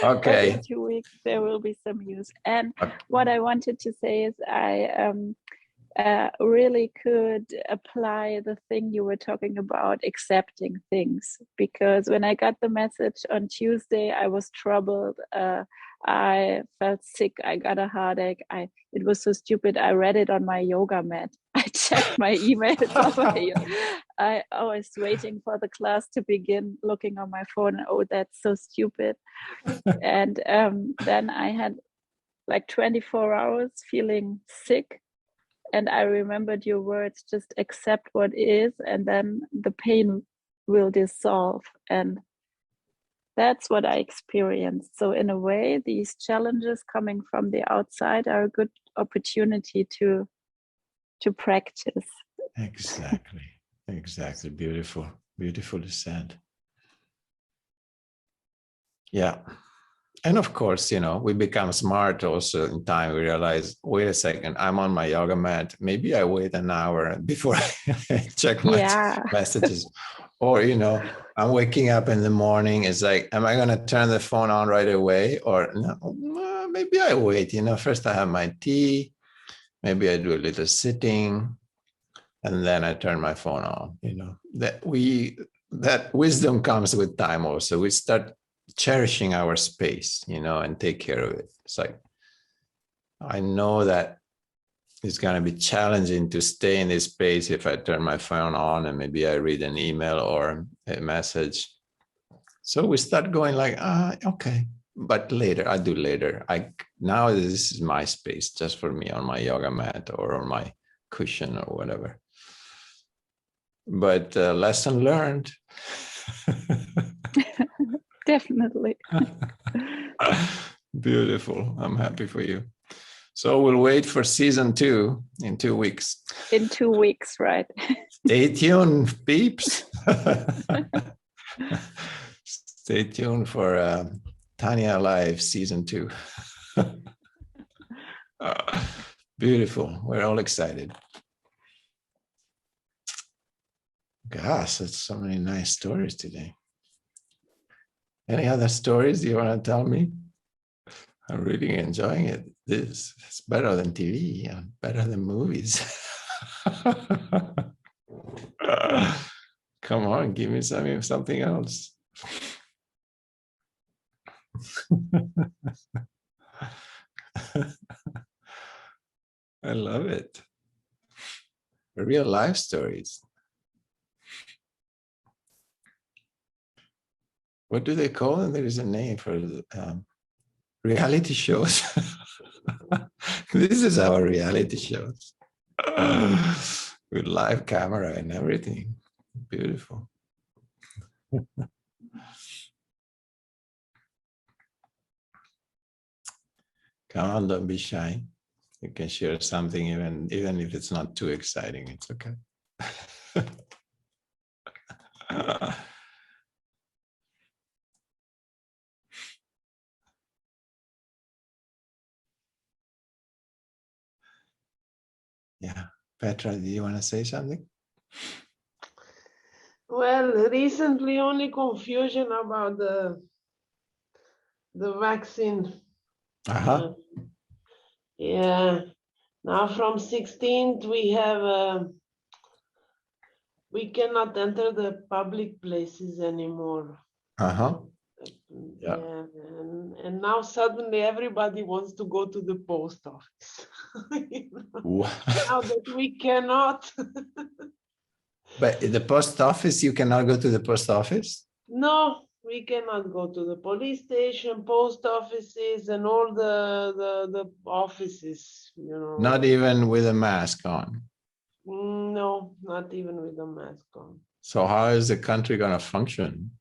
Okay. But in 2 weeks there will be some news. And what I wanted to say is I really could apply the thing you were talking about, accepting things, because when I got the message on Tuesday, I was troubled. I felt sick. I got a heartache. It was so stupid. I read it on my yoga mat. I checked my emails. I was waiting for the class to begin, looking on my phone. Oh, that's so stupid. And then I had like 24 hours feeling sick. And I remembered your words, just accept what is, and then the pain will dissolve. And that's what I experienced. So in a way, these challenges coming from the outside are a good opportunity to practice. Exactly. Beautiful. Beautifully said. Yeah. And of course, we become smart also in time. We realize, wait a second, I'm on my yoga mat. Maybe I wait an hour before I check my messages. Or, I'm waking up in the morning. It's like, am I going to turn the phone on right away? Or no, maybe I wait. First I have my tea. Maybe I do a little sitting. And then I turn my phone on. That wisdom comes with time also. We start cherishing our space, and take care of it. It's like, I know that it's going to be challenging to stay in this space if I turn my phone on and maybe I read an email or a message. So we start going like, okay, but later, I do later. Now this is my space just for me on my yoga mat or on my cushion or whatever. But lesson learned. Definitely. Beautiful. I'm happy for you. So we'll wait for season 2 in 2 weeks. In 2 weeks, right? Stay tuned, peeps. Stay tuned for Tanya Live season 2. Beautiful. We're all excited. Gosh, that's so many nice stories today. Any other stories you want to tell me? I'm really enjoying it. This is better than TV and better than movies. Come on, give me something else. I love it. Real life stories. What do they call them? There is a name for reality shows. This is our reality shows. With live camera and everything. Beautiful. Come on, don't be shy. You can share something even if it's not too exciting, it's okay. Yeah. Petra, do you want to say something? Well, recently only confusion about the vaccine. Uh-huh. Yeah. Now from 16th we cannot enter the public places anymore. Uh-huh. Yeah. Yeah. And now suddenly everybody wants to go to the post office. Now that we cannot. But in the post office, you cannot go to the post office? No, we cannot go to the police station, post offices, and all the offices, you know. Not even with a mask on. No, not even with a mask on. So how is the country going to function?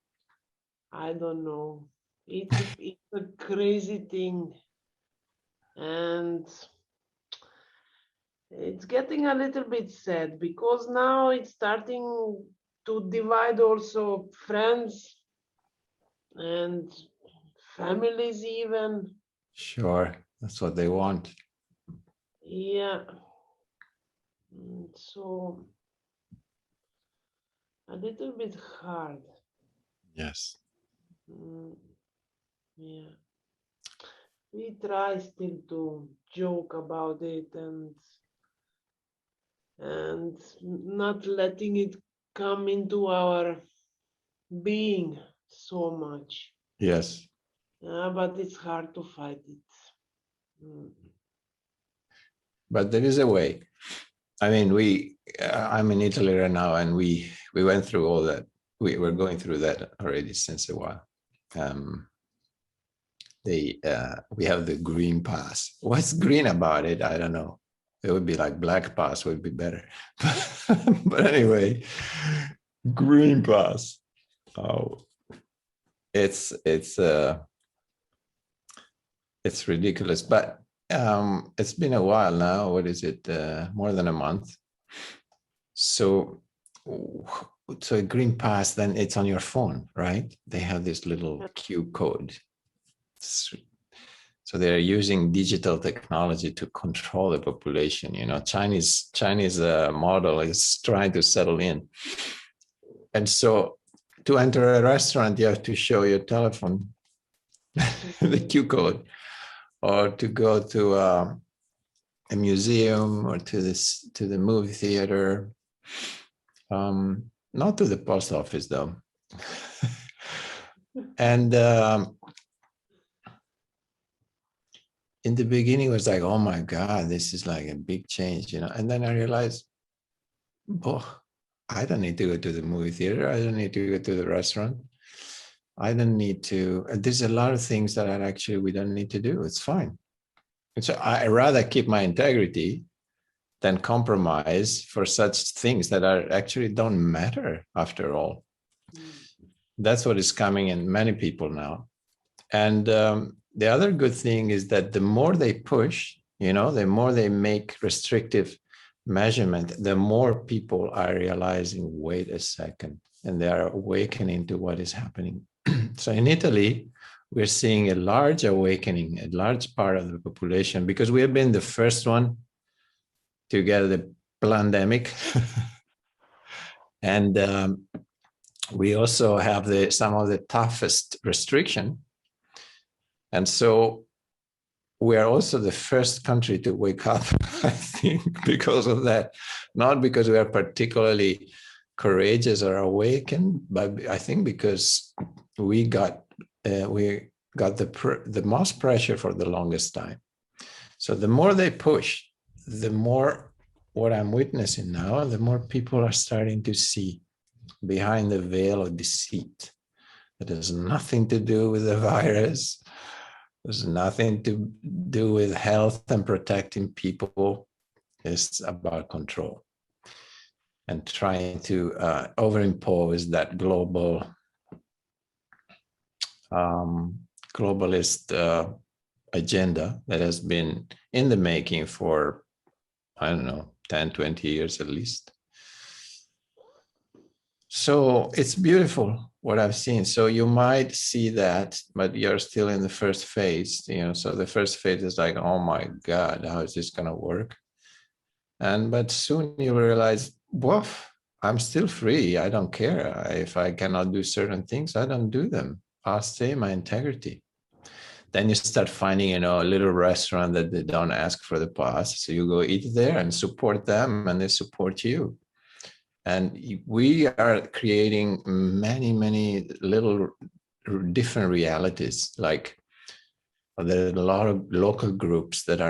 I don't know. It's a crazy thing. And it's getting a little bit sad because now it's starting to divide also friends and families even. Sure, that's what they want. Yeah. So a little bit hard. Yes. Yeah. We try still to joke about it and not letting it come into our being so much. Yes. But it's hard to fight it. But there is a way. I mean, I'm in Italy right now, and we went through all that. We were going through that already since a while. We have the green pass. What's green about it? I don't know. It would be like black pass would be better. But anyway, green pass. Oh, it's ridiculous. But it's been a while now. What is it? More than a month. So a green pass, then it's on your phone, right? They have this little QR code. So they're using digital technology to control the population. You know, Chinese model is trying to settle in. And so to enter a restaurant, you have to show your telephone, the QR code, or to go to a museum or to the movie theater. Not to the post office though. And in the beginning, it was like, oh my God, this is like a big change, you know. And then I realized, oh, I don't need to go to the movie theater. I don't need to go to the restaurant. I don't need to. There's a lot of things that we don't need to do. It's fine. And so I rather keep my integrity than compromise for such things that actually don't matter after all. That's what is coming in many people now. And the other good thing is that the more they push, you know, the more they make restrictive measurement, the more people are realizing, wait a second, and they are awakening to what is happening. So in Italy, we're seeing a large awakening, a large part of the population, because we have been the first one to get the Plandemic. And we also have some of the toughest restriction. And so we are also the first country to wake up, I think, because of that. Not because we are particularly courageous or awakened, but I think because we got the most pressure for the longest time. So the more they push, the more what I'm witnessing now, the more people are starting to see behind the veil of deceit. It has nothing to do with the virus. There's nothing to do with health and protecting people. It's about control and trying to overimpose that globalist agenda that has been in the making for, I don't know, 10, 20 years at least. So it's beautiful what I've seen. So you might see that, but you're still in the first phase, so the first phase is like, oh my God, how is this going to work? But soon you realize, woof, I'm still free. I don't care. If I cannot do certain things, I don't do them. I'll stay my integrity. Then you start finding, a little restaurant that they don't ask for the pass. So you go eat there and support them, and they support you. And we are creating many, many little different realities. Like there are a lot of local groups that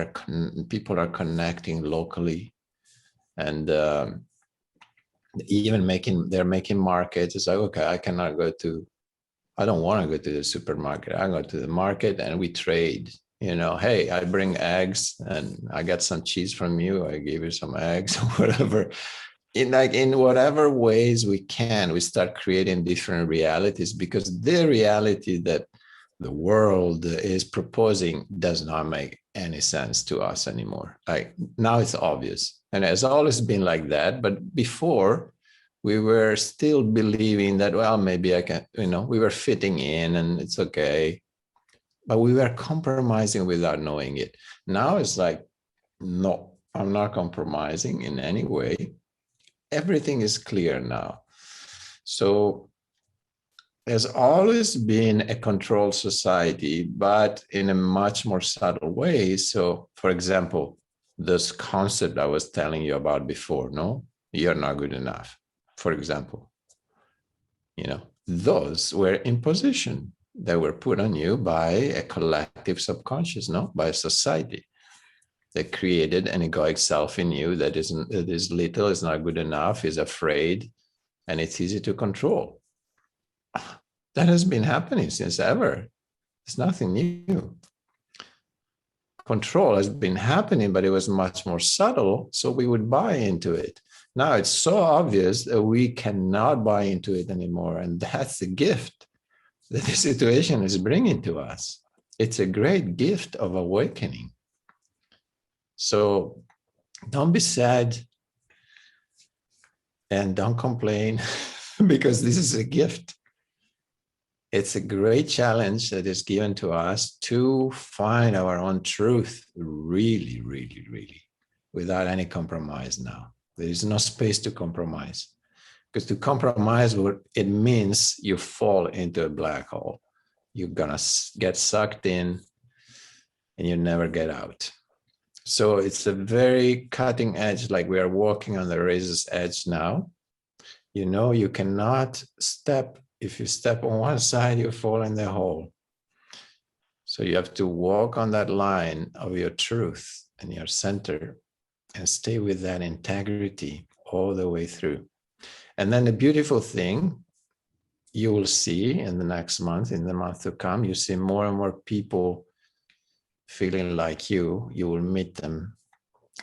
people are connecting locally, and even they're making markets. It's like, okay, I don't want to go to the supermarket. I go to the market and we trade. Hey, I bring eggs and I got some cheese from you. I give you some eggs or whatever. In whatever ways we can, we start creating different realities, because the reality that the world is proposing does not make any sense to us anymore. Like now it's obvious, and it's always been like that. But before, we were still believing that, well, maybe I can, we were fitting in and it's okay. But we were compromising without knowing it. Now it's like, no, I'm not compromising in any way. Everything is clear now. So there's always been a controlled society, but in a much more subtle way. So, for example, this concept I was telling you about before, no, you're not good enough, for example. Those were imposition that were put on you by a collective subconscious, no, by society that created an egoic self in you that is little, is not good enough, is afraid, and it's easy to control. That has been happening since ever. It's nothing new. Control has been happening, but it was much more subtle, so we would buy into it. Now it's so obvious that we cannot buy into it anymore, and that's the gift that the situation is bringing to us. It's a great gift of awakening. So don't be sad and don't complain because this is a gift. It's a great challenge that is given to us to find our own truth really, really, really, without any compromise now. There is no space to compromise, because to compromise, it means you fall into a black hole. You're going to get sucked in and you never get out. So it's a very cutting edge, like we are walking on the razor's edge now. You cannot step. If you step on one side, you fall in the hole. So you have to walk on that line of your truth and your center and stay with that integrity all the way through. And then the beautiful thing you will see in the next month, in the month to come, you see more and more people feeling like you will meet them.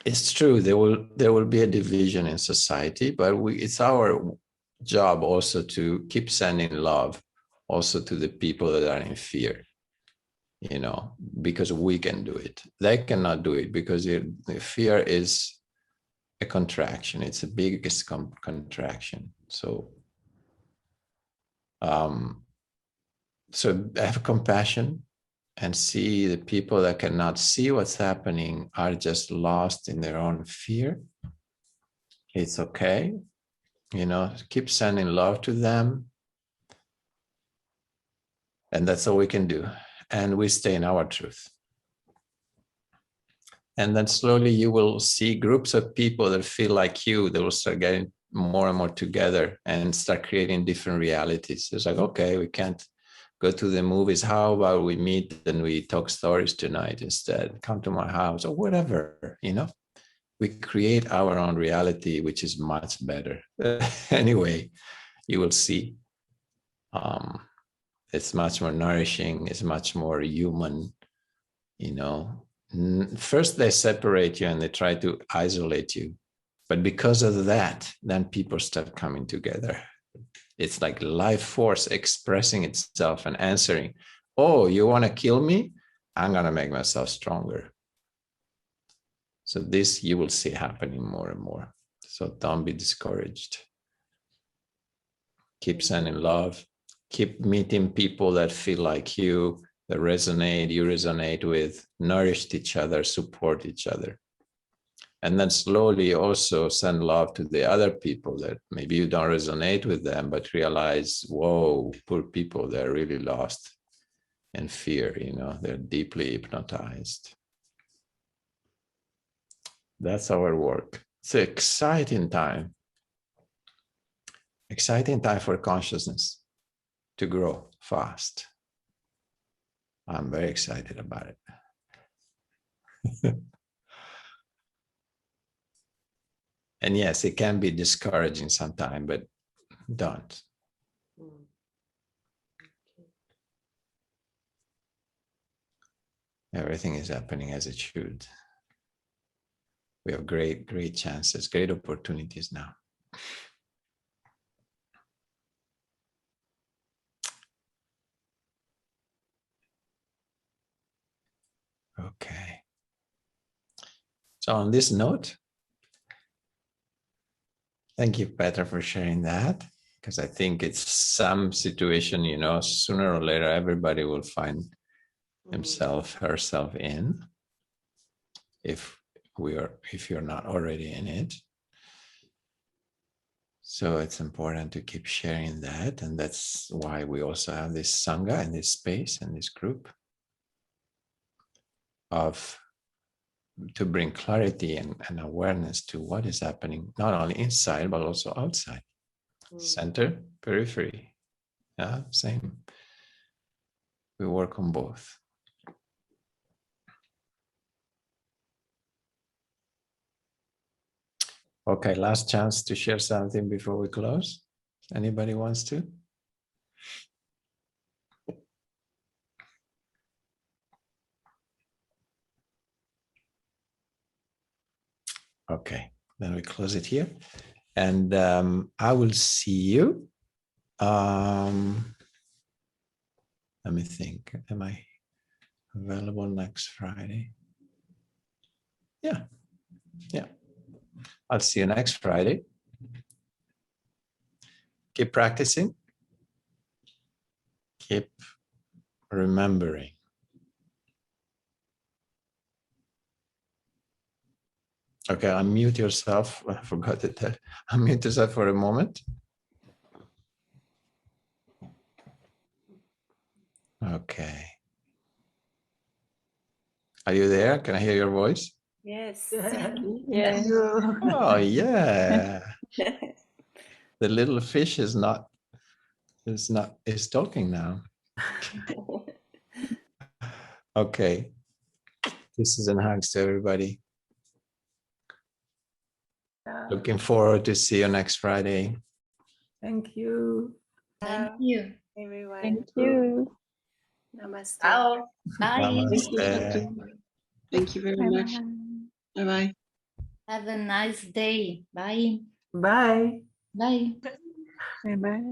It's true, there will be a division in society, but it's our job also to keep sending love also to the people that are in fear, because we can do it. They cannot do it because the fear is a contraction. It's the biggest contraction. So So have compassion and see the people that cannot see what's happening are just lost in their own fear. It's okay. Keep sending love to them. And that's all we can do. And we stay in our truth. And then slowly you will see groups of people that feel like you. They will start getting more and more together and start creating different realities. It's like, okay, we can't go to the movies. How about we meet and we talk stories tonight instead? Come to my house or whatever, We create our own reality, which is much better. Anyway, you will see. It's much more nourishing. It's much more human, First, they separate you and they try to isolate you. But because of that, then people start coming together. It's like life force expressing itself and answering, oh, you want to kill me? I'm going to make myself stronger. So this you will see happening more and more. So don't be discouraged. Keep sending love. Keep meeting people that feel like you, that you resonate with, nourished each other, support each other. And then slowly also send love to the other people that maybe you don't resonate with them, but realize, whoa, poor people, they're really lost in fear, they're deeply hypnotized. That's our work. It's an exciting time. Exciting time for consciousness to grow fast. I'm very excited about it. And yes, it can be discouraging sometimes, but don't. Everything is happening as it should. We have great, great chances, great opportunities now. Okay. So on this note, thank you, Petra, for sharing that, because I think it's some situation, sooner or later, everybody will find himself, herself in, if you're not already in it. So it's important to keep sharing that. And that's why we also have this Sangha and this space and this group to bring clarity and awareness to what is happening, not only inside, but also outside. Center, periphery. Yeah, same. We work on both. Okay, last chance to share something before we close. Anybody wants to? Okay, then we close it here. And I will see you. Let me think. Am I available next Friday? Yeah. I'll see you next Friday. Keep practicing. Keep remembering. Okay, unmute yourself. I forgot it. Unmute yourself for a moment. Okay. Are you there? Can I hear your voice? Yes. Yes. Oh, yeah. The little fish is talking now. Okay. Kisses and hugs to everybody. Looking forward to see you next Friday. Thank you. Thank you. Everyone. Thank you. Namaste. Ciao. Bye. Namaste. Thank you very much. Bye. Bye-bye. Have a nice day. Bye. Bye. Bye. Bye. Bye.